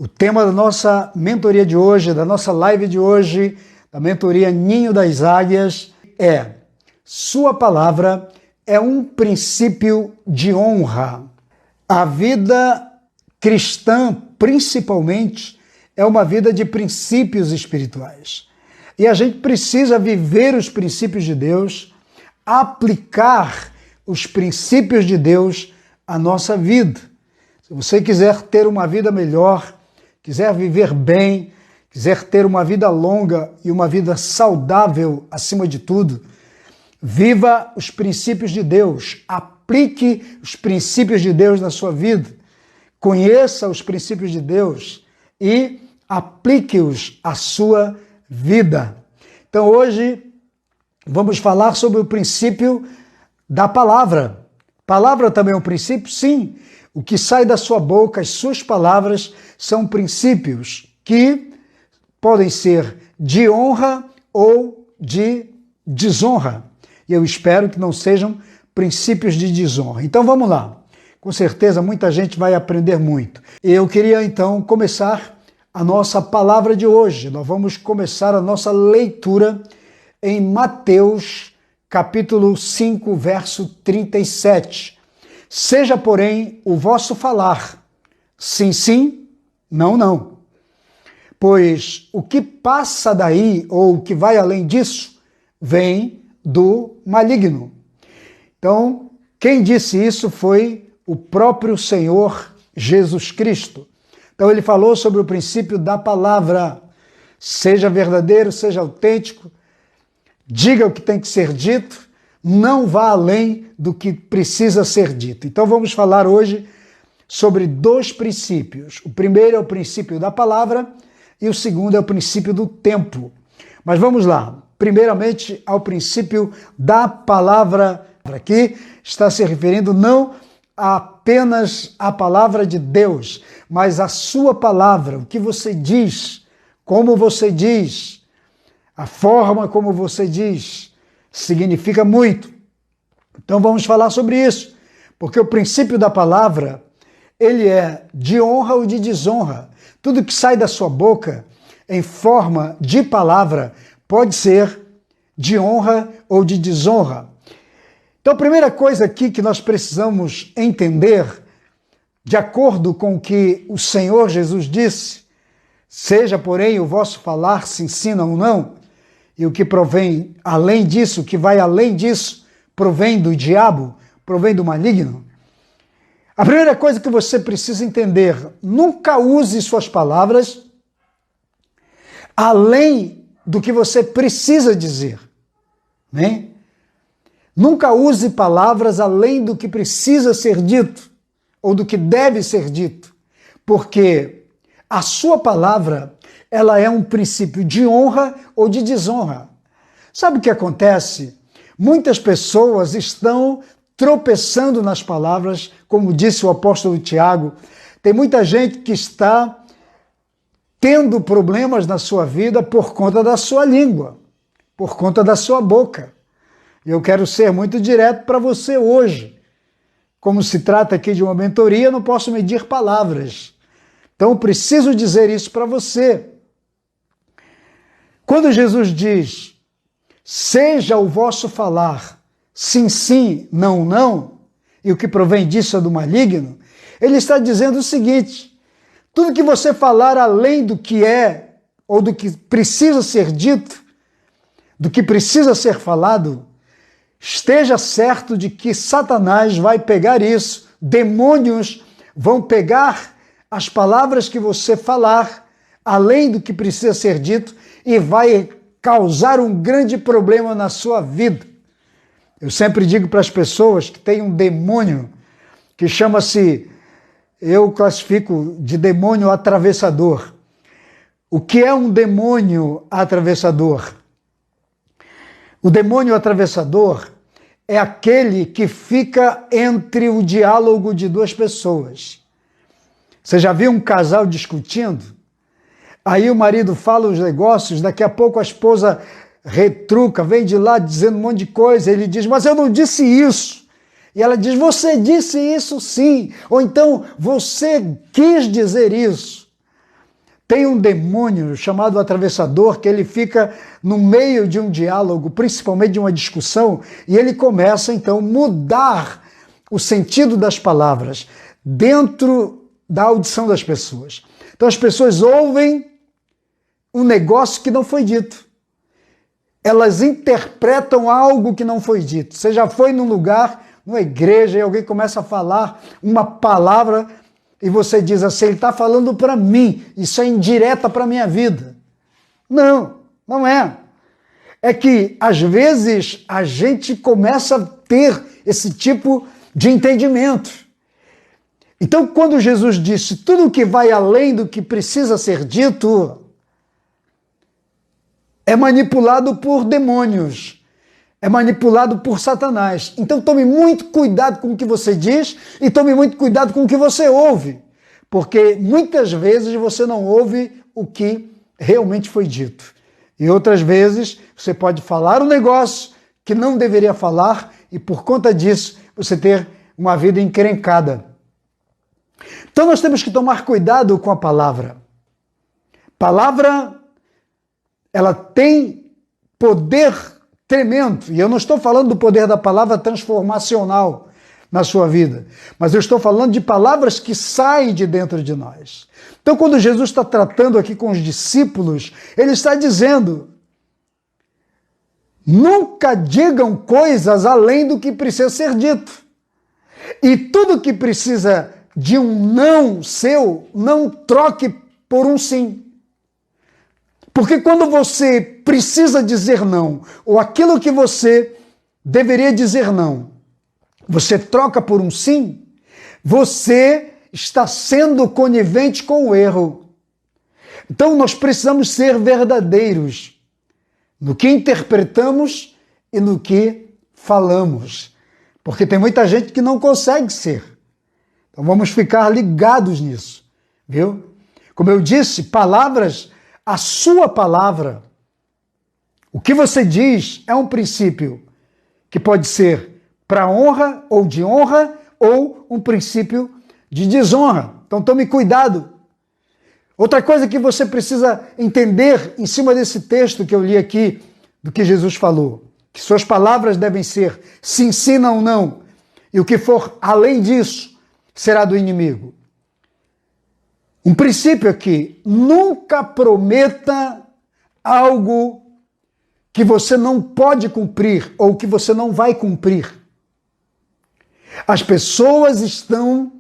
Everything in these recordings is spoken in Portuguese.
O tema da nossa mentoria de hoje, da nossa live de hoje, da mentoria Ninho das Águias, é: Sua palavra é um princípio de honra. A vida cristã, principalmente, é uma vida de princípios espirituais. E a gente precisa viver os princípios de Deus, aplicar os princípios de Deus à nossa vida. Se você quiser ter uma vida melhor, quiser viver bem, quiser ter uma vida longa e uma vida saudável acima de tudo, viva os princípios de Deus, aplique os princípios de Deus na sua vida, conheça os princípios de Deus e aplique-os à sua vida. Então hoje vamos falar sobre o princípio da palavra. Palavra também é um princípio? Sim. O que sai da sua boca, as suas palavras, são princípios que podem ser de honra ou de desonra. E eu espero que não sejam princípios de desonra. Então vamos lá. Com certeza muita gente vai aprender muito. Eu queria então começar a nossa palavra de hoje. Nós vamos começar a nossa leitura em Mateus, capítulo 5, verso 37. Seja, porém, o vosso falar, sim, sim, não, não. Pois o que passa daí, ou o que vai além disso, vem do maligno. Então, quem disse isso foi o próprio Senhor Jesus Cristo. Então, ele falou sobre o princípio da palavra. Seja verdadeiro, seja autêntico, diga o que tem que ser dito, não vá além do que precisa ser dito. Então vamos falar hoje sobre dois princípios. O primeiro é o princípio da palavra e o segundo é o princípio do tempo. Mas vamos lá. Primeiramente ao princípio da palavra. Aqui está se referindo não apenas à palavra de Deus, mas à sua palavra, o que você diz, como você diz, a forma como você diz, significa muito. Então vamos falar sobre isso, porque o princípio da palavra, ele é de honra ou de desonra. Tudo que sai da sua boca em forma de palavra pode ser de honra ou de desonra. Então a primeira coisa aqui que nós precisamos entender, de acordo com o que o Senhor Jesus disse, seja porém o vosso falar se ensina ou não, e o que provém além disso, o que vai além disso, provém do diabo, provém do maligno. A primeira coisa que você precisa entender: nunca use suas palavras além do que você precisa dizer. Né? Nunca use palavras além do que precisa ser dito, ou do que deve ser dito, porque a sua palavra, ela é um princípio de honra ou de desonra. Sabe o que acontece? Muitas pessoas estão tropeçando nas palavras, como disse o apóstolo Tiago. Tem muita gente que está tendo problemas na sua vida por conta da sua língua, por conta da sua boca. E eu quero ser muito direto para você hoje. Como se trata aqui de uma mentoria, eu não posso medir palavras. Então eu preciso dizer isso para você. Quando Jesus diz, seja o vosso falar, sim, sim, não, não, e o que provém disso é do maligno, ele está dizendo o seguinte: tudo que você falar além do que é, ou do que precisa ser dito, do que precisa ser falado, esteja certo de que Satanás vai pegar isso, demônios vão pegar as palavras que você falar, além do que precisa ser dito, e vai causar um grande problema na sua vida. Eu sempre digo para as pessoas que tem um demônio que chama-se, eu classifico de demônio atravessador. O que é um demônio atravessador? O demônio atravessador é aquele que fica entre o diálogo de duas pessoas. Você já viu um casal discutindo? Aí o marido fala os negócios, daqui a pouco a esposa retruca, vem de lá dizendo um monte de coisa, ele diz, mas eu não disse isso. E ela diz, você disse isso sim, ou então você quis dizer isso. Tem um demônio chamado atravessador que ele fica no meio de um diálogo, principalmente de uma discussão, e ele começa então a mudar o sentido das palavras dentro da audição das pessoas. Então as pessoas ouvem um negócio que não foi dito. Elas interpretam algo que não foi dito. Você já foi num lugar, numa igreja, e alguém começa a falar uma palavra e você diz assim, ele está falando para mim, isso é indireta para a minha vida. Não, não é. É que, às vezes, a gente começa a ter esse tipo de entendimento. Então, quando Jesus disse tudo que vai além do que precisa ser dito, é manipulado por demônios, é manipulado por Satanás. Então tome muito cuidado com o que você diz e tome muito cuidado com o que você ouve, porque muitas vezes você não ouve o que realmente foi dito. E outras vezes você pode falar um negócio que não deveria falar e por conta disso você ter uma vida encrencada. Então nós temos que tomar cuidado com a palavra. Palavra, ela tem poder tremendo. E eu não estou falando do poder da palavra transformacional na sua vida, mas eu estou falando de palavras que saem de dentro de nós. Então, quando Jesus está tratando aqui com os discípulos, ele está dizendo: nunca digam coisas além do que precisa ser dito. E tudo que precisa de um não seu, não troque por um sim. Porque quando você precisa dizer não, ou aquilo que você deveria dizer não, você troca por um sim, você está sendo conivente com o erro. Então nós precisamos ser verdadeiros no que interpretamos e no que falamos. Porque tem muita gente que não consegue ser. Então vamos ficar ligados nisso, viu? Como eu disse, palavras, a sua palavra, o que você diz é um princípio que pode ser para honra ou um princípio de desonra. Então tome cuidado. Outra coisa que você precisa entender em cima desse texto que eu li aqui, do que Jesus falou, que suas palavras devem ser sim, sim, não, não, e o que for além disso será do inimigo. Um princípio aqui: nunca prometa algo que você não pode cumprir ou que você não vai cumprir. As pessoas estão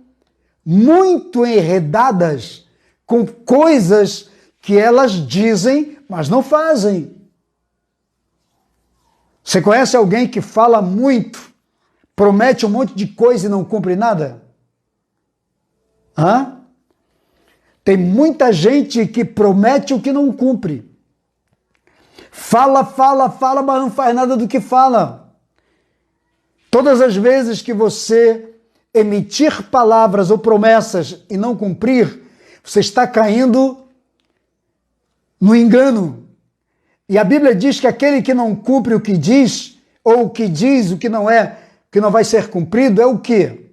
muito enredadas com coisas que elas dizem, mas não fazem. Você conhece alguém que fala muito, promete um monte de coisa e não cumpre nada? Hã? Tem muita gente que promete o que não cumpre. Fala, mas não faz nada do que fala. Todas as vezes que você emitir palavras ou promessas e não cumprir, você está caindo no engano. E a Bíblia diz que aquele que não cumpre o que diz, ou o que diz o que não é, que não vai ser cumprido, é o quê?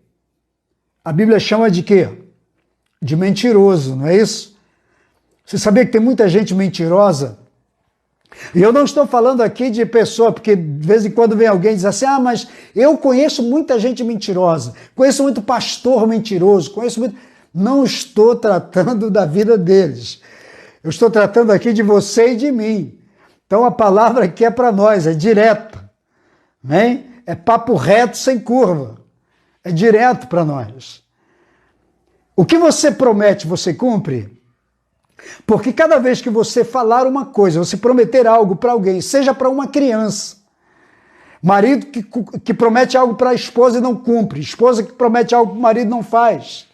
A Bíblia chama de quê? De mentiroso, não é isso? Você sabia que tem muita gente mentirosa? E eu não estou falando aqui de pessoa, porque de vez em quando vem alguém e diz assim: mas eu conheço muita gente mentirosa, conheço muito pastor mentiroso, conheço muito... Não estou tratando da vida deles. Eu estou tratando aqui de você e de mim. Então a palavra aqui é para nós, é direta. Né? É papo reto sem curva. É direto para nós. O que você promete, você cumpre? Porque cada vez que você falar uma coisa, você prometer algo para alguém, seja para uma criança, marido que promete algo para a esposa e não cumpre, esposa que promete algo para o marido e não faz,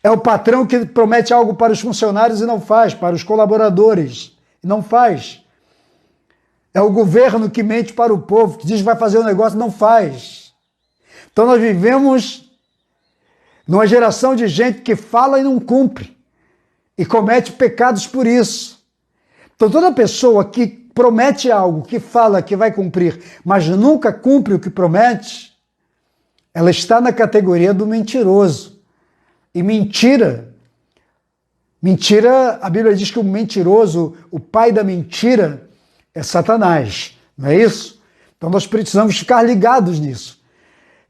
é o patrão que promete algo para os funcionários e não faz, para os colaboradores e não faz, é o governo que mente para o povo, que diz que vai fazer um negócio e não faz. Então nós vivemos numa geração de gente que fala e não cumpre, e comete pecados por isso. Então toda pessoa que promete algo, que fala que vai cumprir, mas nunca cumpre o que promete, ela está na categoria do mentiroso. E mentira Mentira, a Bíblia diz que o mentiroso, o pai da mentira, é Satanás, não é isso? Então nós precisamos ficar ligados nisso.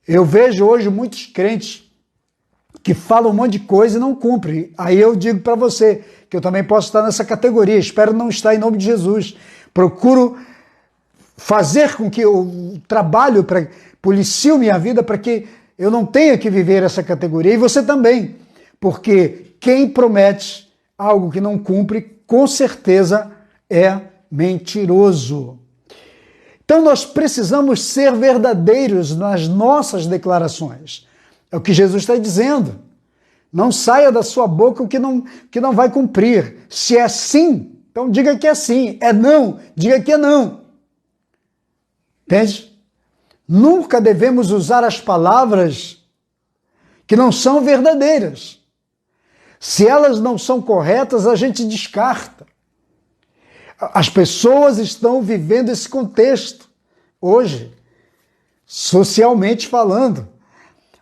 Eu vejo hoje muitos crentes que falam um monte de coisa e não cumprem. Aí eu digo para você que eu também posso estar nessa categoria, espero não estar em nome de Jesus. Procuro fazer com que eu trabalho, policio minha vida para que eu não tenha que viver essa categoria, e você também, porque quem promete algo que não cumpre, com certeza é mentiroso. Então nós precisamos ser verdadeiros nas nossas declarações. É o que Jesus está dizendo. Não saia da sua boca o que não vai cumprir. Se é sim, então diga que é sim. É não, diga que é não. Entende? Nunca devemos usar as palavras que não são verdadeiras. Se elas não são corretas, a gente descarta. As pessoas estão vivendo esse contexto hoje, socialmente falando.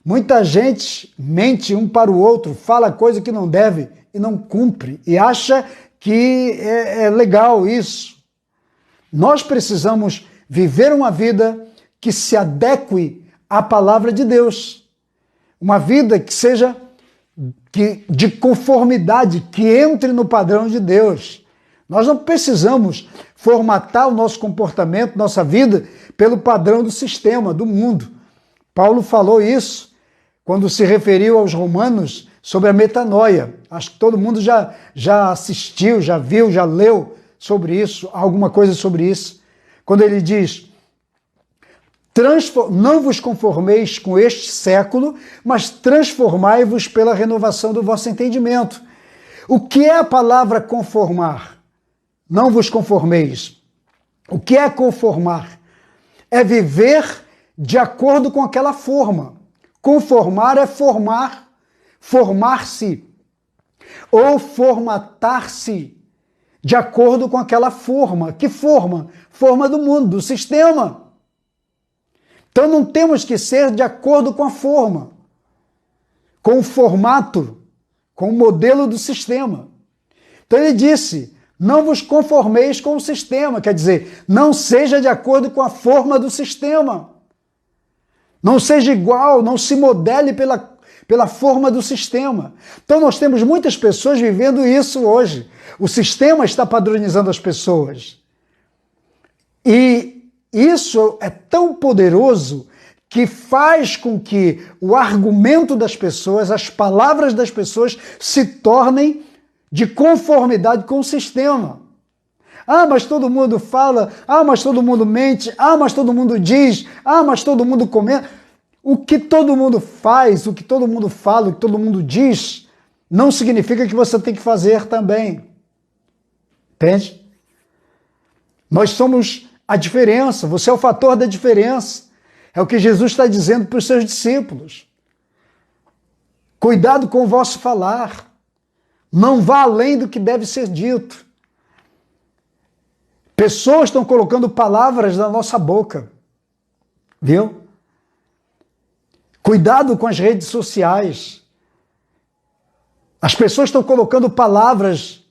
Muita gente mente um para o outro, fala coisa que não deve e não cumpre, e acha que é legal isso. Nós precisamos viver uma vida que se adeque à palavra de Deus. Uma vida que seja de conformidade, que entre no padrão de Deus. Nós não precisamos formatar o nosso comportamento, nossa vida, pelo padrão do sistema, do mundo. Paulo falou isso quando se referiu aos romanos sobre a metanoia. Acho que todo mundo já assistiu, já viu, já leu sobre isso, alguma coisa sobre isso. Quando ele diz: não vos conformeis com este século, mas transformai-vos pela renovação do vosso entendimento. O que é a palavra conformar? Não vos conformeis. O que é conformar? É viver de acordo com aquela forma. Conformar é formar, formar-se, ou formatar-se de acordo com aquela forma. Que forma? Forma do mundo, do sistema. Então não temos que ser de acordo com a forma, com o formato, com o modelo do sistema. Então ele disse: não vos conformeis com o sistema, quer dizer, não seja de acordo com a forma do sistema. Não seja igual, não se modele pela forma do sistema. Então nós temos muitas pessoas vivendo isso hoje. O sistema está padronizando as pessoas. E isso é tão poderoso que faz com que o argumento das pessoas, as palavras das pessoas se tornem de conformidade com o sistema. Ah, mas todo mundo fala, ah, mas todo mundo mente, ah, mas todo mundo diz, ah, mas todo mundo comenta. O que todo mundo faz, o que todo mundo fala, o que todo mundo diz, não significa que você tem que fazer também. Entende? Nós somos a diferença, você é o fator da diferença. É o que Jesus está dizendo para os seus discípulos. Cuidado com o vosso falar. Não vá além do que deve ser dito. Pessoas estão colocando palavras na nossa boca. Viu? Cuidado com as redes sociais. As pessoas estão colocando palavras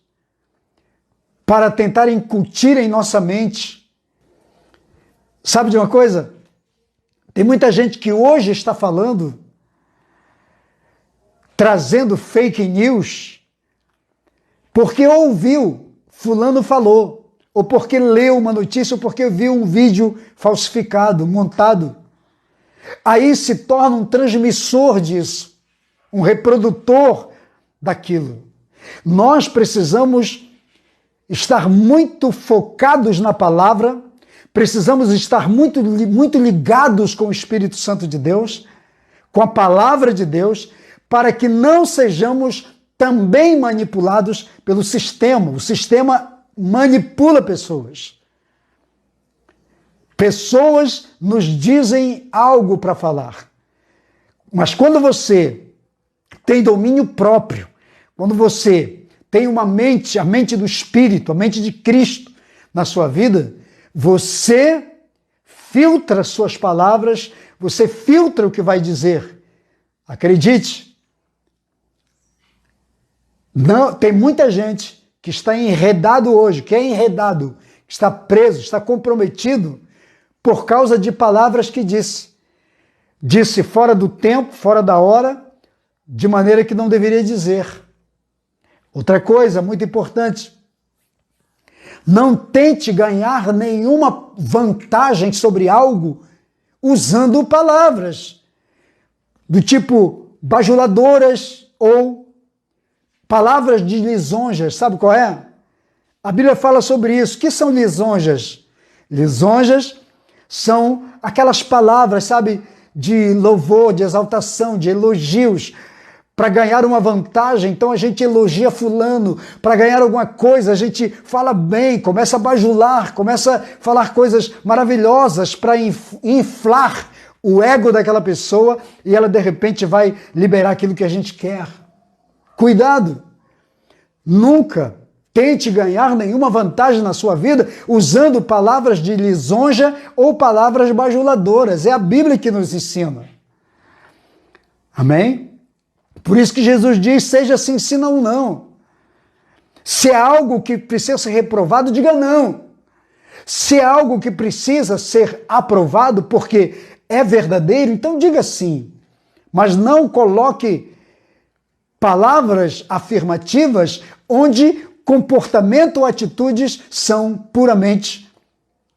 para tentar incutir em nossa mente. Sabe de uma coisa? Tem muita gente que hoje está falando, trazendo fake news, porque ouviu, fulano falou, ou porque leu uma notícia, ou porque viu um vídeo falsificado, montado. Aí se torna um transmissor disso, um reprodutor daquilo. Nós precisamos estar muito focados na palavra, precisamos estar muito ligados com o Espírito Santo de Deus, com a palavra de Deus, para que não sejamos também manipulados pelo sistema. O sistema manipula pessoas. Pessoas nos dizem algo para falar. Mas quando você tem domínio próprio, quando você tem uma mente, a mente do Espírito, a mente de Cristo na sua vida, você filtra suas palavras, você filtra o que vai dizer. Acredite, Não, tem muita gente que está enredado hoje, que é enredado, que está preso, está comprometido por causa de palavras que disse. Disse fora do tempo, fora da hora, de maneira que não deveria dizer. Outra coisa muito importante, não tente ganhar nenhuma vantagem sobre algo usando palavras do tipo bajuladoras ou palavras de lisonjas. Sabe qual é? A Bíblia fala sobre isso. O que são lisonjas? Lisonjas são aquelas palavras, sabe, de louvor, de exaltação, de elogios, para ganhar uma vantagem. Então a gente elogia fulano, para ganhar alguma coisa, a gente fala bem, começa a bajular, começa a falar coisas maravilhosas para inflar o ego daquela pessoa e ela de repente vai liberar aquilo que a gente quer. Cuidado! Nunca tente ganhar nenhuma vantagem na sua vida usando palavras de lisonja ou palavras bajuladoras. É a Bíblia que nos ensina. Amém? Por isso que Jesus diz, seja sim, sim, não, não. Se é algo que precisa ser reprovado, diga não. Se é algo que precisa ser aprovado porque é verdadeiro, então diga sim. Mas não coloque palavras afirmativas onde comportamento ou atitudes são puramente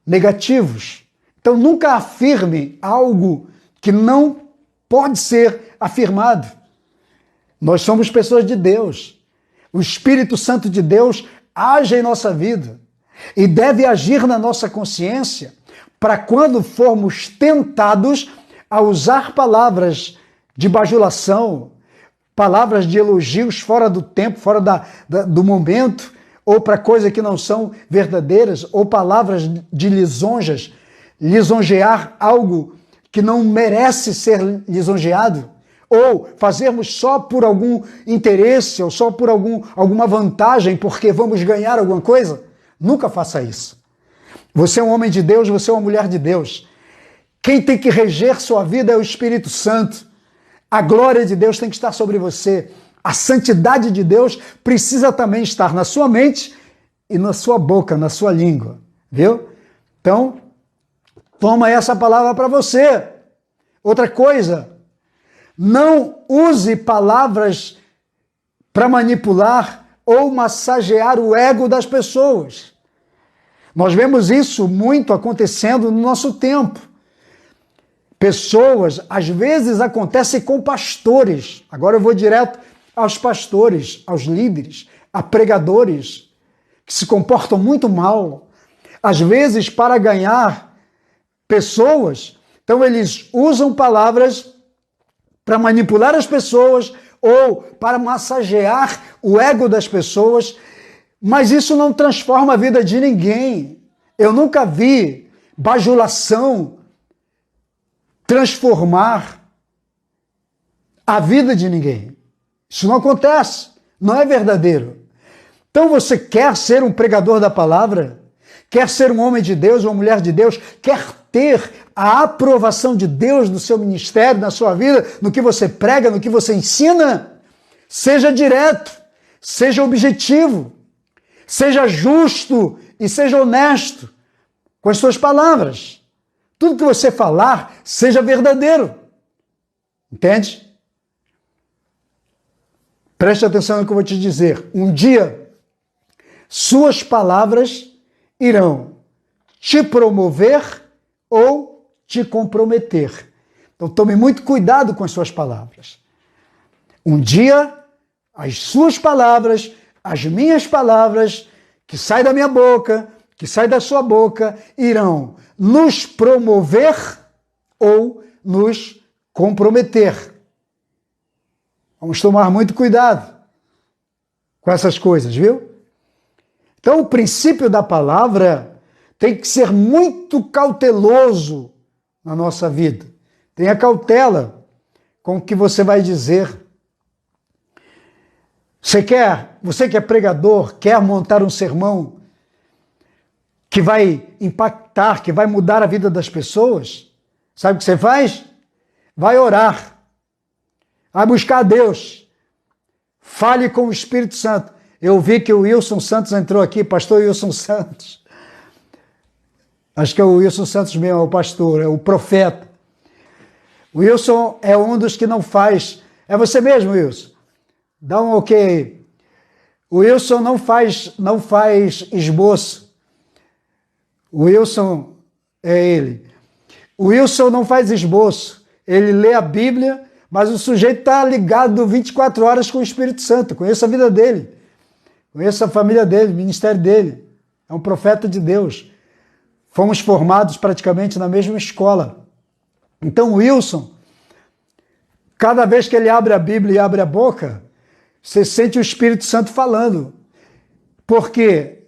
negativos. Então nunca afirme algo que não pode ser afirmado. Nós somos pessoas de Deus. O Espírito Santo de Deus age em nossa vida e deve agir na nossa consciência para quando formos tentados a usar palavras de bajulação, palavras de elogios fora do tempo, fora do momento, ou para coisas que não são verdadeiras, ou palavras de lisonjas, lisonjear algo que não merece ser lisonjeado, ou fazermos só por algum interesse, ou só por alguma vantagem, porque vamos ganhar alguma coisa. Nunca faça isso. Você é um homem de Deus, você é uma mulher de Deus. Quem tem que reger sua vida é o Espírito Santo. A glória de Deus tem que estar sobre você. A santidade de Deus precisa também estar na sua mente e na sua boca, na sua língua. Viu? Então, toma essa palavra para você. Outra coisa, não use palavras para manipular ou massagear o ego das pessoas. Nós vemos isso muito acontecendo no nosso tempo. Pessoas, às vezes acontece com pastores. Agora eu vou direto aos pastores, aos líderes, a pregadores que se comportam muito mal. Às vezes, para ganhar pessoas, então eles usam palavras para manipular as pessoas ou para massagear o ego das pessoas, mas isso não transforma a vida de ninguém. Eu nunca vi bajulação transformar a vida de ninguém. Isso não acontece, não é verdadeiro. Então você quer ser um pregador da palavra? Quer ser um homem de Deus, uma mulher de Deus? Quer ter a aprovação de Deus no seu ministério, na sua vida, no que você prega, no que você ensina? Seja direto, seja objetivo, seja justo e seja honesto com as suas palavras. Tudo que você falar, seja verdadeiro. Entende? Preste atenção no que eu vou te dizer. Um dia, suas palavras irão te promover ou te comprometer. Então tome muito cuidado com as suas palavras. Um dia, as suas palavras, as minhas palavras, que saem da minha boca, que saem da sua boca, irão nos promover ou nos comprometer. Vamos tomar muito cuidado com essas coisas, viu? Então, o princípio da palavra tem que ser muito cauteloso na nossa vida. Tenha cautela com o que você vai dizer. Você que é pregador, quer montar um sermão que vai impactar, que vai mudar a vida das pessoas? Sabe o que você faz? Vai orar. Vai buscar a Deus. Fale com o Espírito Santo. Eu vi que o Wilson Santos entrou aqui, pastor Wilson Santos. Acho que é o Wilson Santos mesmo, é o pastor, é o profeta. O Wilson é um dos que não faz. É você mesmo, Wilson? Dá um ok aí. O Wilson não faz esboço. O Wilson é ele. O Wilson não faz esboço. Ele lê a Bíblia, mas o sujeito está ligado 24 horas com o Espírito Santo. Conheço a vida dele. Conheço a família dele, o ministério dele. É um profeta de Deus. Fomos formados praticamente na mesma escola. Então o Wilson, cada vez que ele abre a Bíblia e abre a boca, você sente o Espírito Santo falando. Porque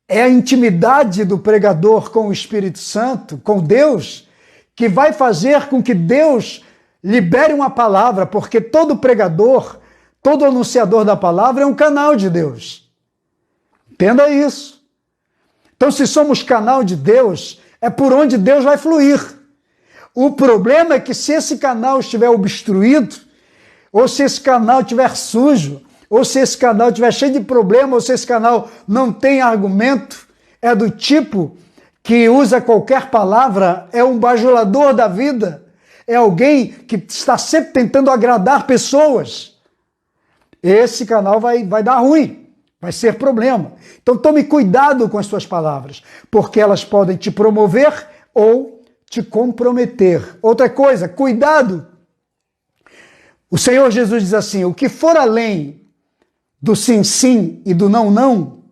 é a intimidade do pregador com o Espírito Santo, com Deus, que vai fazer com que Deus libere uma palavra, porque todo pregador, todo anunciador da palavra é um canal de Deus. Entenda isso. Então, se somos canal de Deus, é por onde Deus vai fluir. O problema é que se esse canal estiver obstruído, ou se esse canal estiver sujo, ou se esse canal estiver cheio de problema, ou se esse canal não tem argumento, é do tipo que usa qualquer palavra, é um bajulador da vida, é alguém que está sempre tentando agradar pessoas. Esse canal vai dar ruim. Vai ser problema. Então tome cuidado com as suas palavras, porque elas podem te promover ou te comprometer. Outra coisa, cuidado. O Senhor Jesus diz assim, o que for além do sim, sim e do não, não,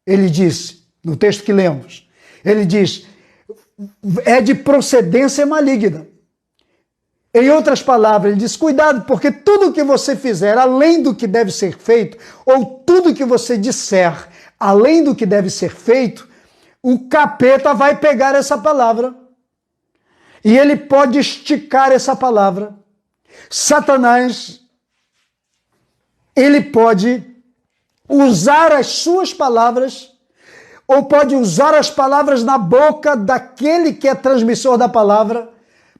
ele disse, no texto que lemos, ele diz, é de procedência maligna. Em outras palavras, ele diz, cuidado, porque tudo que você fizer além do que deve ser feito, ou tudo que você disser além do que deve ser feito, o capeta vai pegar essa palavra. E ele pode esticar essa palavra. Satanás, ele pode usar as suas palavras, ou pode usar as palavras na boca daquele que é transmissor da palavra,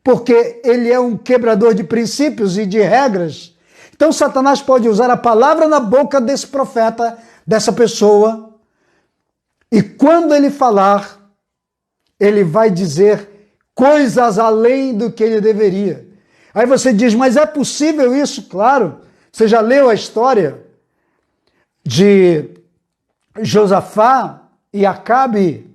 porque ele é um quebrador de princípios e de regras. Então Satanás pode usar a palavra na boca desse profeta, dessa pessoa, e quando ele falar, ele vai dizer coisas além do que ele deveria. Aí você diz, mas é possível isso? Claro. Você já leu a história de Josafá e Acabe?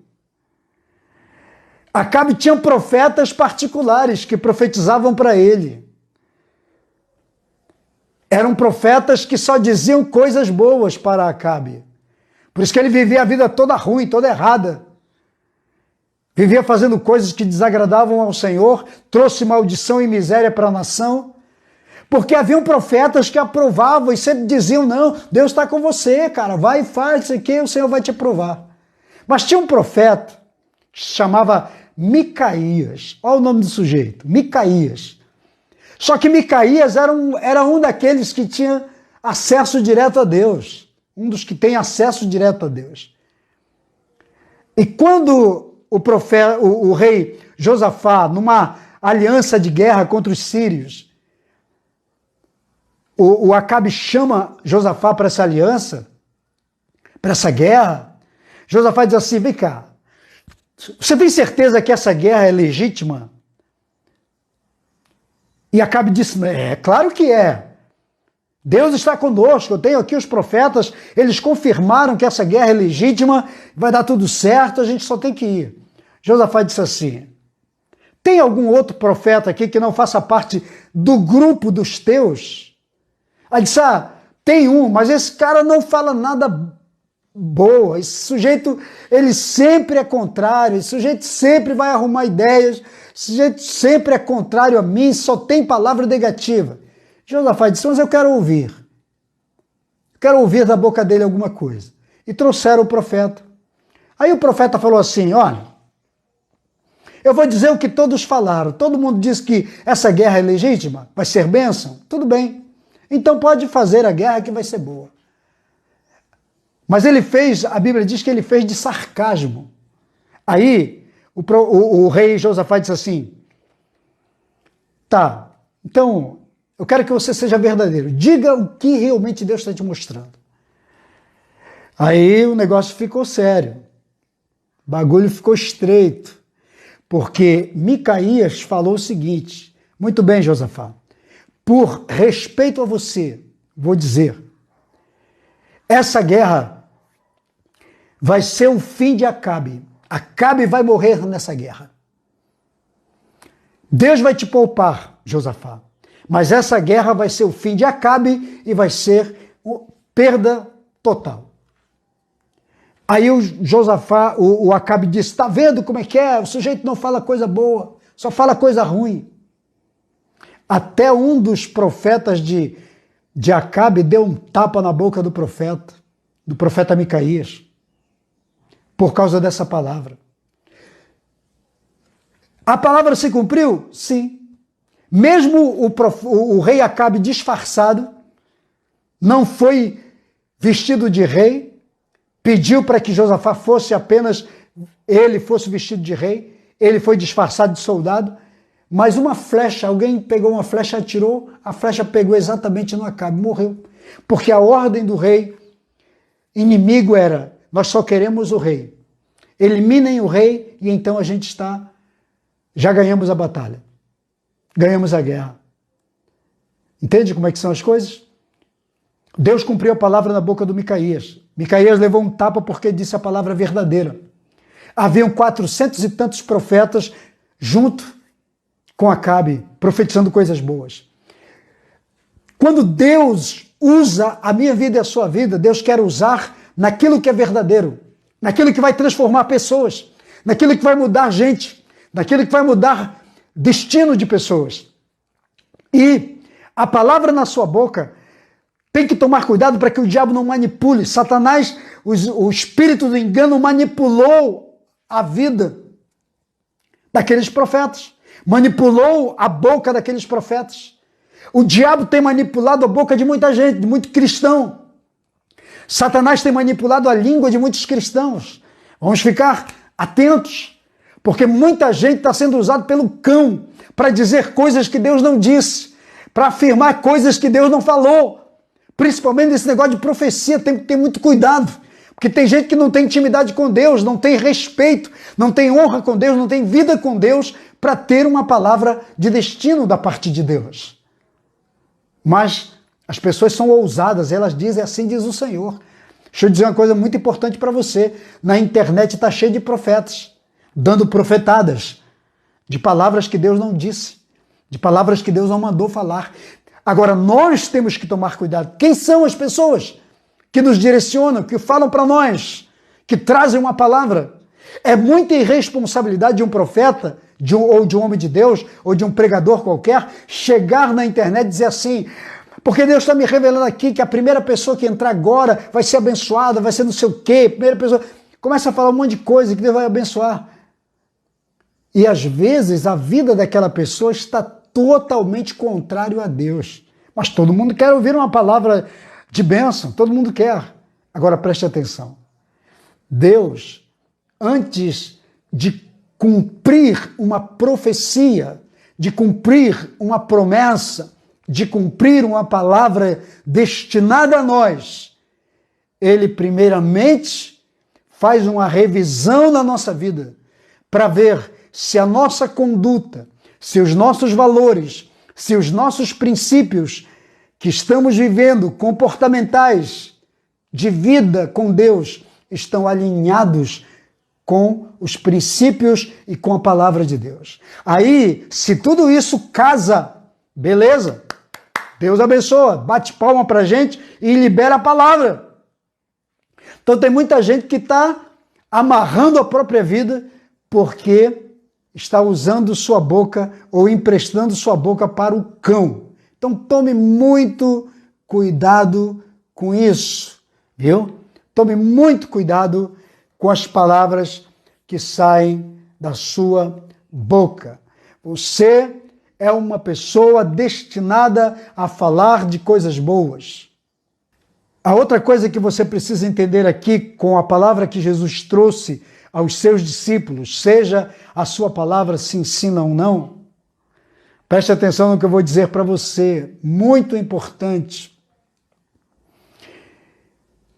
Acabe tinha profetas particulares que profetizavam para ele. Eram profetas que só diziam coisas boas para Acabe. Por isso que ele vivia a vida toda ruim, toda errada. Vivia fazendo coisas que desagradavam ao Senhor, trouxe maldição e miséria para a nação, porque haviam profetas que aprovavam e sempre diziam, não, Deus está com você, cara, vai e faz isso aqui, o Senhor vai te aprovar. Mas tinha um profeta que se chamava Micaías. Olha o nome do sujeito, Micaías. Só que Micaías era um daqueles que tinha acesso direto a Deus. Um dos que tem acesso direto a Deus. E quando o rei Josafá, numa aliança de guerra contra os sírios, o Acabe chama Josafá para essa aliança, para essa guerra, Josafá diz assim, vem cá, você tem certeza que essa guerra é legítima? E Acabe disse, é claro que é. Deus está conosco, eu tenho aqui os profetas, eles confirmaram que essa guerra é legítima, vai dar tudo certo, a gente só tem que ir. Josafá disse assim, tem algum outro profeta aqui que não faça parte do grupo dos teus? Aí disse, tem um, mas esse cara não fala nada boa, esse sujeito, ele sempre é contrário, esse sujeito sempre vai arrumar ideias, esse sujeito sempre é contrário a mim, só tem palavra negativa. Josafá disse, mas eu quero ouvir da boca dele alguma coisa. E trouxeram o profeta. Aí o profeta falou assim, olha, eu vou dizer o que todos falaram, todo mundo diz que essa guerra é legítima, vai ser bênção, tudo bem, então pode fazer a guerra que vai ser boa. Mas ele fez, a Bíblia diz que ele fez de sarcasmo. Aí o rei Josafá disse assim, tá, então Eu quero que você seja verdadeiro. Diga o que realmente Deus está te mostrando. Aí o negócio ficou sério. O bagulho ficou estreito. Porque Micaías falou o seguinte: muito bem, Josafá, por respeito a você, vou dizer, essa guerra vai ser o fim de Acabe. Acabe vai morrer nessa guerra. Deus vai te poupar, Josafá, mas essa guerra vai ser o fim de Acabe e vai ser perda total. Aí o Josafá, o Acabe disse: está vendo como é que é? O sujeito não fala coisa boa, só fala coisa ruim. Até um dos profetas de Acabe deu um tapa na boca do profeta Micaías, por causa dessa palavra. A palavra se cumpriu? Sim. Mesmo o rei Acabe disfarçado, não foi vestido de rei, pediu para que Josafá fosse apenas, ele fosse vestido de rei, ele foi disfarçado de soldado, mas uma flecha, alguém pegou uma flecha, atirou, a flecha pegou exatamente no Acabe, morreu. Porque a ordem do rei inimigo era: nós só queremos o rei. Eliminem o rei e então a gente já ganhamos a batalha. Ganhamos a guerra. Entende como é que são as coisas? Deus cumpriu a palavra na boca do Micaías. Micaías levou um tapa porque disse a palavra verdadeira. Haviam 400 e tantos profetas junto com Acabe, profetizando coisas boas. Quando Deus usa a minha vida e a sua vida, Deus quer usar naquilo que é verdadeiro, naquilo que vai transformar pessoas, naquilo que vai mudar gente, naquilo que vai mudar destino de pessoas. E a palavra na sua boca tem que tomar cuidado para que o diabo não manipule. Satanás, o espírito do engano, manipulou a vida daqueles profetas, manipulou a boca daqueles profetas. O diabo tem manipulado a boca de muita gente, de muito cristão. Satanás tem manipulado a língua de muitos cristãos. Vamos ficar atentos, porque muita gente está sendo usada pelo cão para dizer coisas que Deus não disse, para afirmar coisas que Deus não falou. Principalmente nesse negócio de profecia, tem que ter muito cuidado, porque tem gente que não tem intimidade com Deus, não tem respeito, não tem honra com Deus, não tem vida com Deus para ter uma palavra de destino da parte de Deus. Mas as pessoas são ousadas, elas dizem: assim diz o Senhor. Deixa eu dizer uma coisa muito importante para você. Na internet está cheio de profetas, dando profetadas de palavras que Deus não disse, de palavras que Deus não mandou falar. Agora, nós temos que tomar cuidado. Quem são as pessoas que nos direcionam, que falam para nós, que trazem uma palavra? É muita irresponsabilidade de um profeta, ou de um homem de Deus, ou de um pregador qualquer, chegar na internet e dizer assim: porque Deus está me revelando aqui que a primeira pessoa que entrar agora vai ser abençoada, vai ser não sei o quê, primeira pessoa... Começa a falar um monte de coisa que Deus vai abençoar. E às vezes a vida daquela pessoa está totalmente contrário a Deus. Mas todo mundo quer ouvir uma palavra de bênção, todo mundo quer. Agora preste atenção. Deus, antes de cumprir uma profecia, de cumprir uma promessa, de cumprir uma palavra destinada a nós, Ele primeiramente faz uma revisão na nossa vida para ver se a nossa conduta, se os nossos valores, se os nossos princípios que estamos vivendo, comportamentais, de vida com Deus, estão alinhados com os princípios e com a palavra de Deus. Aí, se tudo isso casa, beleza, Deus abençoa, bate palma pra gente e libera a palavra. Então tem muita gente que está amarrando a própria vida porque está usando sua boca ou emprestando sua boca para o cão. Então tome muito cuidado com isso, viu? Tome muito cuidado com as palavras que saem da sua boca. Você é uma pessoa destinada a falar de coisas boas. A outra coisa que você precisa entender aqui com a palavra que Jesus trouxe aos seus discípulos, seja a sua palavra se ensina ou não, Preste atenção no que eu vou dizer para você, muito importante.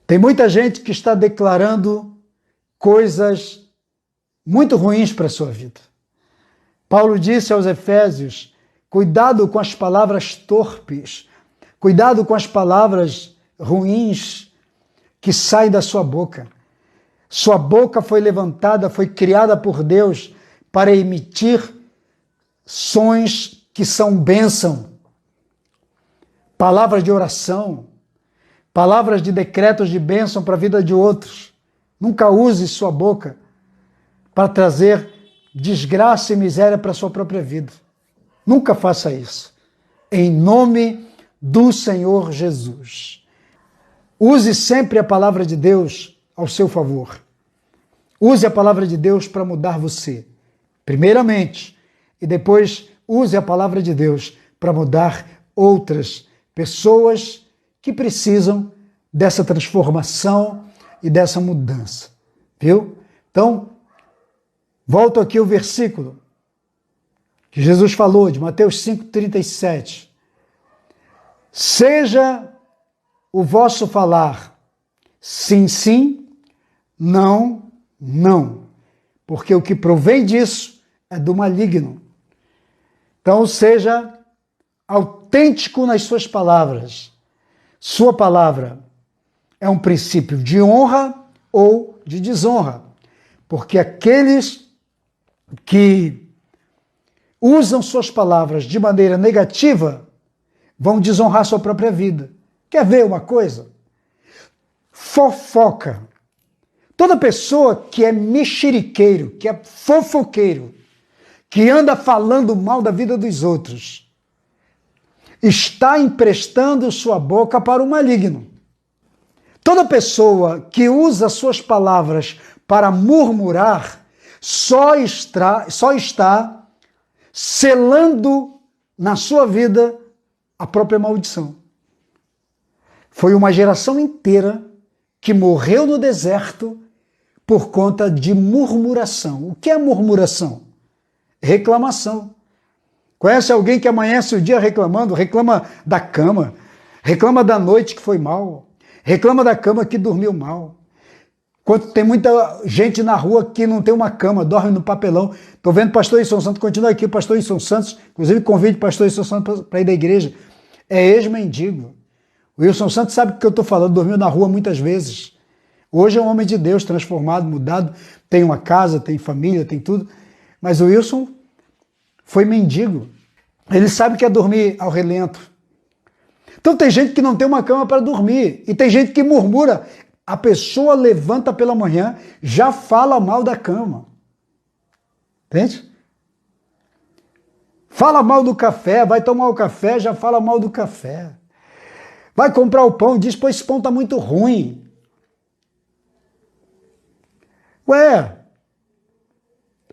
Tem muita gente que está declarando coisas muito ruins para a sua vida. Paulo disse aos Efésios, cuidado com as palavras torpes, cuidado com as palavras ruins que saem da sua boca. Sua boca foi levantada, foi criada por Deus para emitir sons que são bênção, palavras de oração, palavras de decretos de bênção para a vida de outros. Nunca use sua boca para trazer desgraça e miséria para a sua própria vida. Nunca faça isso. Em nome do Senhor Jesus. Use sempre a palavra de Deus ao seu favor. Use a palavra de Deus para mudar você, primeiramente, e depois use a palavra de Deus para mudar outras pessoas que precisam dessa transformação e dessa mudança. Viu? Então, volto aqui ao versículo que Jesus falou, de Mateus 5,37. Seja o vosso falar sim, sim, não, não, porque o que provém disso é do maligno. Então, seja autêntico nas suas palavras. Sua palavra é um princípio de honra ou de desonra, porque aqueles que usam suas palavras de maneira negativa vão desonrar sua própria vida. Quer ver uma coisa? Fofoca. Toda pessoa que é mexeriqueiro, que é fofoqueiro, que anda falando mal da vida dos outros, está emprestando sua boca para o maligno. Toda pessoa que usa suas palavras para murmurar só está selando na sua vida a própria maldição. Foi uma geração inteira que morreu no deserto por conta de murmuração. O que é murmuração? Reclamação. Conhece alguém que amanhece o dia reclamando? Reclama da cama, reclama da noite que foi mal, reclama da cama que dormiu mal. Quando tem muita gente na rua que não tem uma cama, dorme no papelão. Estou vendo o pastor Wilson Santos, continua aqui, o pastor Wilson Santos, inclusive convide o pastor Wilson Santos para ir da igreja. É ex-mendigo. O Wilson Santos sabe o que eu estou falando, dormiu na rua muitas vezes. Hoje é um homem de Deus, transformado, mudado, tem uma casa, tem família, tem tudo. Mas o Wilson foi mendigo. Ele sabe que é dormir ao relento. Então tem gente que não tem uma cama para dormir. E tem gente que murmura. A pessoa levanta pela manhã, já fala mal da cama. Entende? Fala mal do café, vai tomar o café, já fala mal do café. Vai comprar o pão, diz, pô, esse pão está muito ruim. Ué,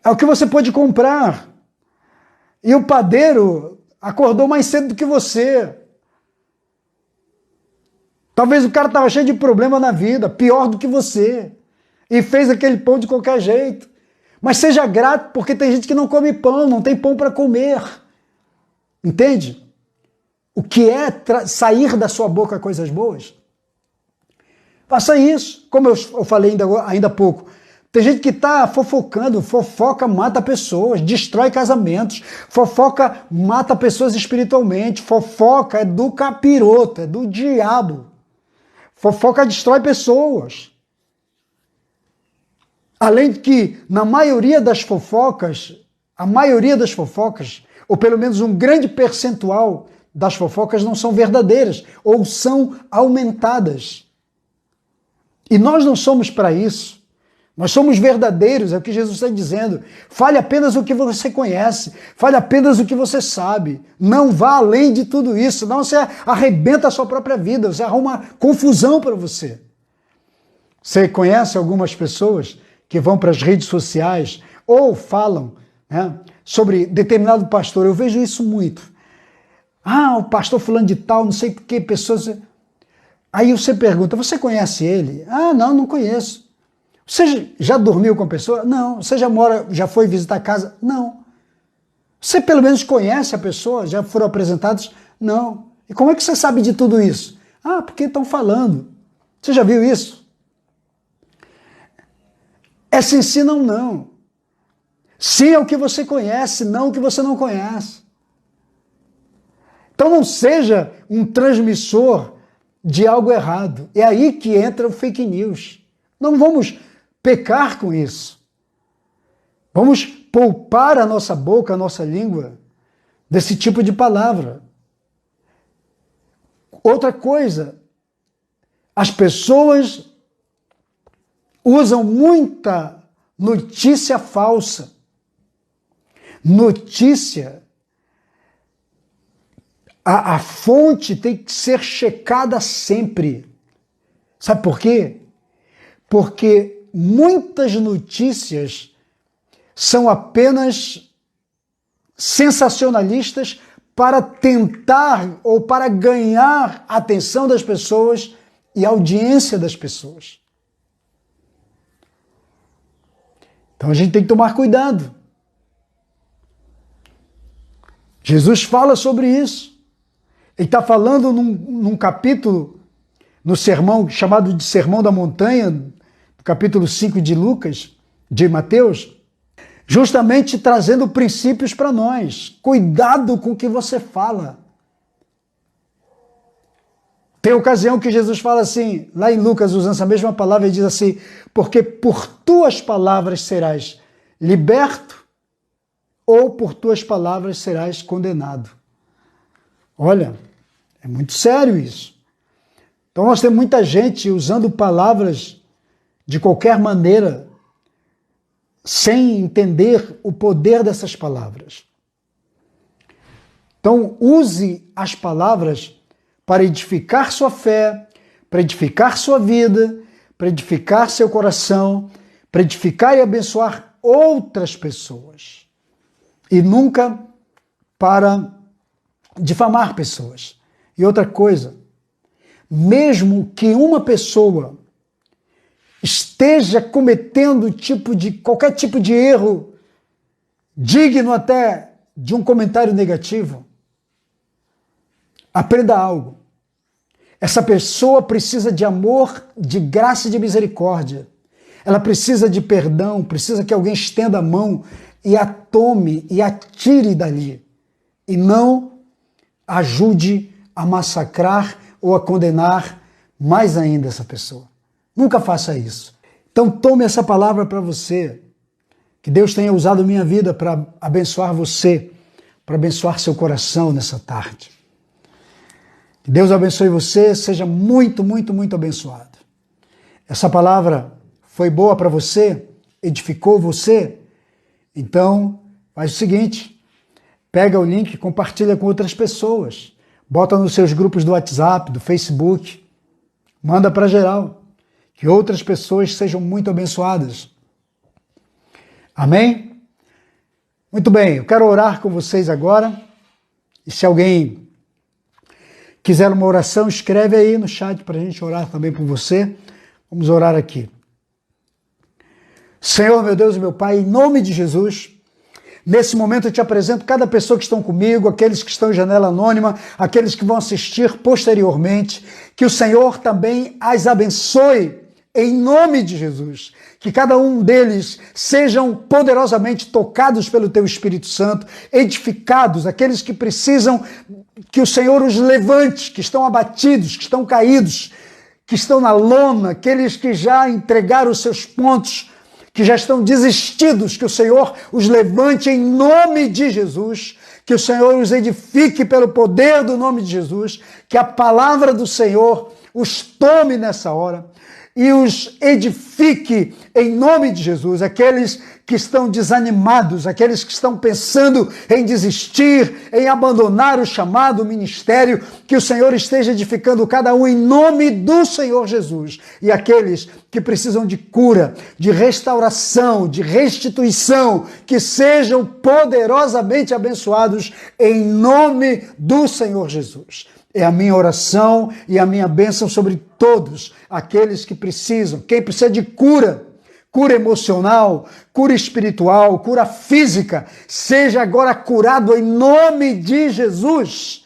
é o que você pode comprar. E o padeiro acordou mais cedo do que você. Talvez o cara estava cheio de problema na vida, pior do que você. E fez aquele pão de qualquer jeito. Mas seja grato, porque tem gente que não come pão, não tem pão para comer. Entende? O que é sair da sua boca coisas boas? Faça isso. Como eu falei ainda há pouco. Tem gente que está fofocando, fofoca mata pessoas, destrói casamentos, fofoca mata pessoas espiritualmente, fofoca é do capiroto, é do diabo. Fofoca destrói pessoas. Além de que, na maioria das fofocas, ou pelo menos um grande percentual das fofocas não são verdadeiras, ou são aumentadas. E nós não somos para isso. Nós somos verdadeiros, é o que Jesus está dizendo. Fale apenas o que você conhece, fale apenas o que você sabe. Não vá além de tudo isso, senão você arrebenta a sua própria vida, você arruma confusão para você. Você conhece algumas pessoas que vão para as redes sociais ou falam, né, sobre determinado pastor? Eu vejo isso muito. Ah, o pastor fulano de tal, não sei por que pessoas... Aí você pergunta, você conhece ele? Ah, não conheço. Você já dormiu com a pessoa? Não. Você já foi visitar a casa? Não. Você pelo menos conhece a pessoa? Já foram apresentados? Não. E como é que você sabe de tudo isso? Ah, porque estão falando. Você já viu isso? É sim, sim, não, não. Sim é o que você conhece, não o que você não conhece. Então não seja um transmissor de algo errado. É aí que entra o fake news. Não vamos pecar com isso. Vamos poupar a nossa boca, a nossa língua, desse tipo de palavra. Outra coisa, as pessoas usam muita notícia falsa. Notícia, a fonte tem que ser checada sempre. Sabe por quê? Porque muitas notícias são apenas sensacionalistas para tentar ou para ganhar a atenção das pessoas e a audiência das pessoas. Então a gente tem que tomar cuidado. Jesus fala sobre isso. Ele está falando num capítulo, no sermão chamado de Sermão da Montanha, no capítulo 5 de Lucas, de Mateus, justamente trazendo princípios para nós. Cuidado com o que você fala. Tem ocasião que Jesus fala assim, lá em Lucas, usando essa mesma palavra, ele diz assim, porque por tuas palavras serás liberto, ou por tuas palavras serás condenado. Olha, é muito sério isso. Então nós temos muita gente usando palavras de qualquer maneira, sem entender o poder dessas palavras. Então use as palavras para edificar sua fé, para edificar sua vida, para edificar seu coração, para edificar e abençoar outras pessoas. E nunca para difamar pessoas. E outra coisa, mesmo que uma pessoa esteja cometendo qualquer tipo de erro, digno até de um comentário negativo, aprenda algo. Essa pessoa precisa de amor, de graça e de misericórdia. Ela precisa de perdão, precisa que alguém estenda a mão e a tome e a tire dali. E não ajude a massacrar ou a condenar mais ainda essa pessoa. Nunca faça isso. Então tome essa palavra para você. Que Deus tenha usado minha vida para abençoar você, para abençoar seu coração nessa tarde. Que Deus abençoe você, seja muito, muito, muito abençoado. Essa palavra foi boa para você? Edificou você? Então, faz o seguinte, pega o link e compartilha com outras pessoas. Bota nos seus grupos do WhatsApp, do Facebook. Manda para geral. Que outras pessoas sejam muito abençoadas. Amém? Muito bem, eu quero orar com vocês agora. E se alguém quiser uma oração, escreve aí no chat para a gente orar também por você. Vamos orar aqui. Senhor, meu Deus e meu Pai, em nome de Jesus, nesse momento eu te apresento cada pessoa que estão comigo, aqueles que estão em janela anônima, aqueles que vão assistir posteriormente, que o Senhor também as abençoe em nome de Jesus. Que cada um deles sejam poderosamente tocados pelo Teu Espírito Santo, edificados, aqueles que precisam que o Senhor os levante, que estão abatidos, que estão caídos, que estão na lona, aqueles que já entregaram os seus pontos, que já estão desistidos, que o Senhor os levante em nome de Jesus, que o Senhor os edifique pelo poder do nome de Jesus, que a palavra do Senhor os tome nessa hora e os edifique em nome de Jesus, aqueles que estão desanimados, aqueles que estão pensando em desistir, em abandonar o chamado, o ministério, que o Senhor esteja edificando cada um em nome do Senhor Jesus. E aqueles que precisam de cura, de restauração, de restituição, que sejam poderosamente abençoados em nome do Senhor Jesus. É a minha oração e a minha bênção sobre todos aqueles que precisam. Quem precisa de cura cura emocional, cura espiritual, cura física, seja agora curado em nome de Jesus.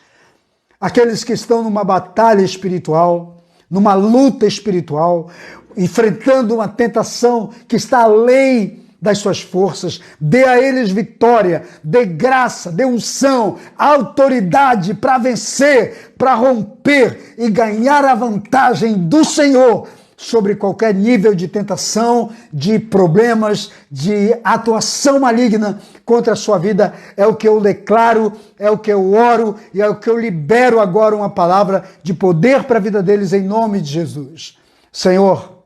Aqueles que estão numa batalha espiritual, numa luta espiritual, enfrentando uma tentação que está além das suas forças, dê a eles vitória, dê graça, dê unção, autoridade para vencer, para romper e ganhar a vantagem do Senhor sobre qualquer nível de tentação, de problemas, de atuação maligna contra a sua vida. É o que eu declaro, é o que eu oro e é o que eu libero agora, uma palavra de poder para a vida deles em nome de Jesus. Senhor,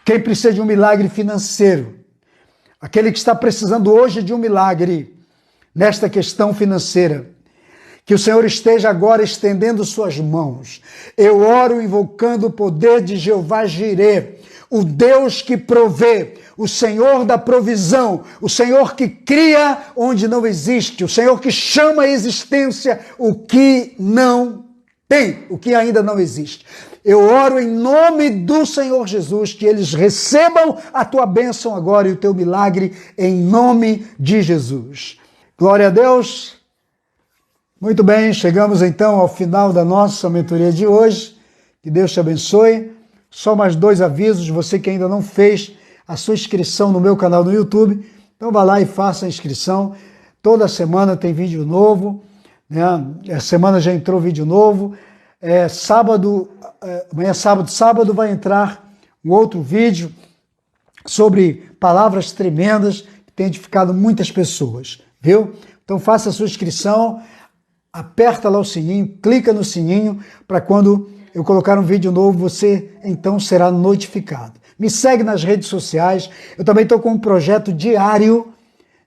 quem precisa de um milagre financeiro, aquele que está precisando hoje de um milagre nesta questão financeira, que o Senhor esteja agora estendendo suas mãos. Eu oro invocando o poder de Jeová Jireh, o Deus que provê, o Senhor da provisão, o Senhor que cria onde não existe, o Senhor que chama à existência o que não tem, o que ainda não existe. Eu oro em nome do Senhor Jesus, que eles recebam a tua bênção agora e o teu milagre em nome de Jesus. Glória a Deus. Muito bem, chegamos então ao final da nossa mentoria de hoje. Que Deus te abençoe. Só mais 2 avisos, você que ainda não fez a sua inscrição no meu canal no YouTube, então vá lá e faça a inscrição. Toda semana tem vídeo novo, né? A semana já entrou vídeo novo. Amanhã sábado vai entrar um outro vídeo sobre palavras tremendas que tem edificado muitas pessoas, viu? Então faça a sua inscrição, aperta lá o sininho, clica no sininho para quando eu colocar um vídeo novo, você então será notificado. Me segue nas redes sociais, eu também estou com um projeto diário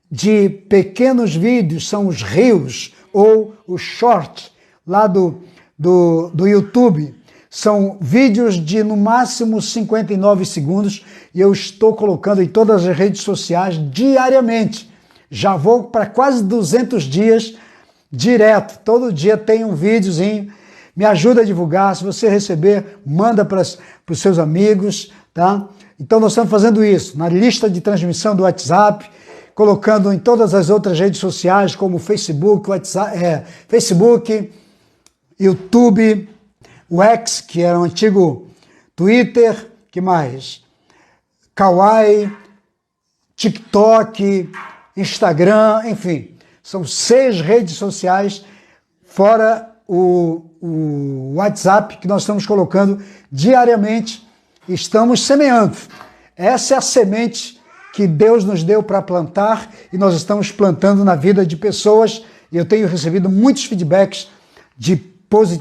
de pequenos vídeos, são os Reels ou os Short lá do YouTube. São vídeos de no máximo 59 segundos e eu estou colocando em todas as redes sociais diariamente. Já vou para quase 200 dias direto. Todo dia tem um videozinho. Me ajuda a divulgar. Se você receber, manda para os seus amigos, tá? Então nós estamos fazendo isso na lista de transmissão do WhatsApp, colocando em todas as outras redes sociais como Facebook, Facebook, YouTube, o X, que era o antigo Twitter, que mais? Kawaii, TikTok, Instagram, enfim. São 6 redes sociais, fora o WhatsApp, que nós estamos colocando diariamente. Estamos semeando. Essa é a semente que Deus nos deu para plantar e nós estamos plantando na vida de pessoas. E eu tenho recebido muitos feedbacks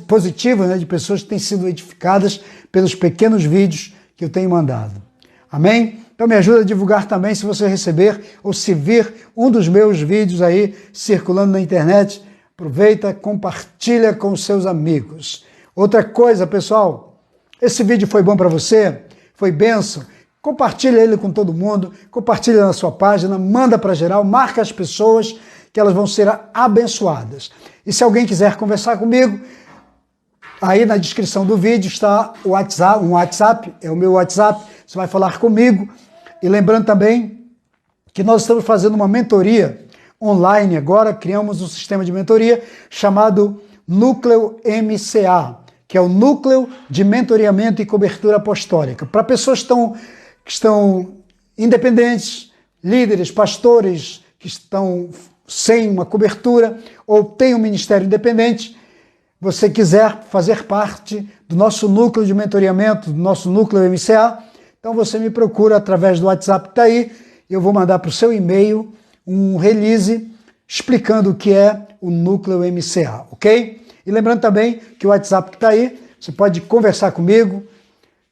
positivos, né, de pessoas que têm sido edificadas pelos pequenos vídeos que eu tenho mandado. Amém? Então me ajuda a divulgar também, se você receber ou se vir um dos meus vídeos aí circulando na internet, aproveita, compartilha com os seus amigos. Outra coisa, pessoal, esse vídeo foi bom para você? Foi bênção? Compartilha ele com todo mundo, compartilha na sua página, manda para geral, marca as pessoas que elas vão ser abençoadas. E se alguém quiser conversar comigo, aí na descrição do vídeo está o WhatsApp, um WhatsApp, é o meu WhatsApp, você vai falar comigo. E lembrando também que nós estamos fazendo uma mentoria online agora, criamos um sistema de mentoria chamado Núcleo MCA, que é o Núcleo de Mentoreamento e Cobertura Apostólica, para pessoas que estão independentes, líderes, pastores que estão sem uma cobertura ou têm um ministério independente. Você quiser fazer parte do nosso núcleo de mentoreamento, do nosso núcleo MCA, então você me procura através do WhatsApp que está aí, eu vou mandar para o seu e-mail um release explicando o que é o núcleo MCA, ok? E lembrando também que o WhatsApp que está aí, você pode conversar comigo,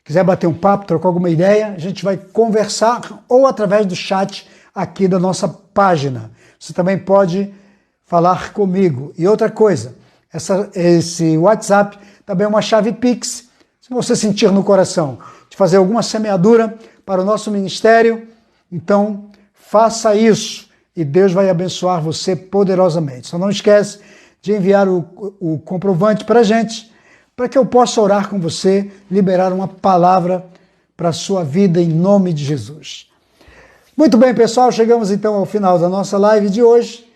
quiser bater um papo, trocar alguma ideia, a gente vai conversar ou através do chat aqui da nossa página. Você também pode falar comigo. E outra coisa, esse WhatsApp também é uma chave Pix. Se você sentir no coração de fazer alguma semeadura para o nosso ministério, então faça isso e Deus vai abençoar você poderosamente. Só não esquece de enviar o comprovante para a gente, para que eu possa orar com você, liberar uma palavra para a sua vida em nome de Jesus. Muito bem, pessoal, chegamos então ao final da nossa live de hoje.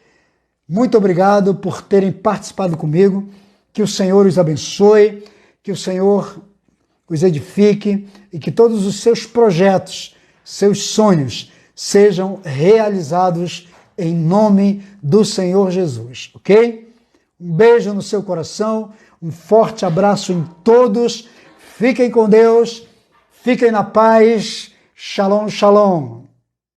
Muito obrigado por terem participado comigo. Que o Senhor os abençoe, que o Senhor os edifique e que todos os seus projetos, seus sonhos sejam realizados em nome do Senhor Jesus, ok? Um beijo no seu coração, um forte abraço em todos. Fiquem com Deus, fiquem na paz. Shalom, shalom.